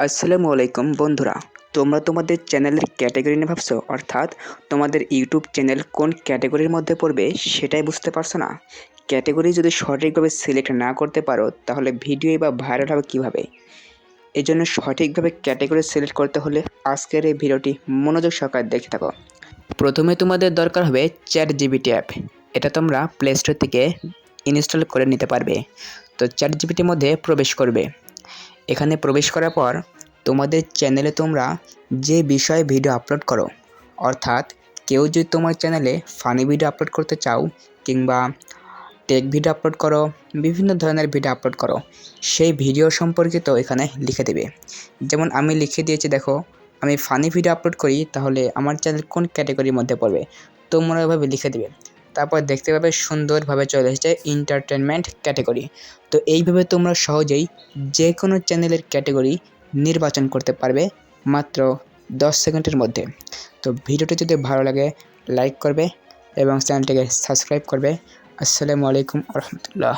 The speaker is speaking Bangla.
আসসালামু আলাইকুম বন্ধুরা, তোমরা তোমাদের চ্যানেলের ক্যাটাগরি নিয়ে ভাবছো, অর্থাৎ তোমাদের ইউটিউব চ্যানেল কোন ক্যাটাগরির মধ্যে পড়বে সেটাই বুঝতে পারছো না। ক্যাটাগরি যদি সঠিকভাবে সিলেক্ট না করতে পারো তাহলে ভিডিও বা ভাইরাল হবে কীভাবে? এই জন্য সঠিকভাবে ক্যাটাগরি সিলেক্ট করতে হলে আজকের এই ভিডিওটি মনোযোগ সহকারে দেখে থাকো। প্রথমে তোমাদের দরকার হবে ChatGPT অ্যাপ। এটা তোমরা প্লে স্টোর থেকে ইনস্টল করে নিতে পারবে। তো ChatGPTর মধ্যে প্রবেশ করবে। এখানে প্রবেশ করার পর তোমাদের চ্যানেলে তোমরা যে বিষয়ে ভিডিও আপলোড করো, অর্থাৎ কেউ যদি তোমার চ্যানেলে ফানি ভিডিও আপলোড করতে চাও কিংবা টেক ভিডিও আপলোড করো, বিভিন্ন ধরনের ভিডিও আপলোড করো, সেই ভিডিও সম্পর্কিত এখানে লিখে দেবে। যেমন আমি লিখে দিয়েছি, দেখো আমি ফানি ভিডিও আপলোড করি, তাহলে আমার চ্যানেল কোন ক্যাটাগরির মধ্যে পড়বে তোমরা এভাবে লিখে দেবে। তারপর দেখতে পাবে সুন্দরভাবে চলে এসেছে এন্টারটেনমেন্ট ক্যাটাগরি। তো এইভাবে তোমরা সহজেই যে কোনো চ্যানেলের ক্যাটাগরি নির্বাচন করতে পারবে মাত্র 10 সেকেন্ডের মধ্যে। তো ভিডিওটি যদি ভালো লাগে লাইক করবে এবং চ্যানেলটিকে সাবস্ক্রাইব করবে। আসসালামু আলাইকুম রহমতুল্লাহ।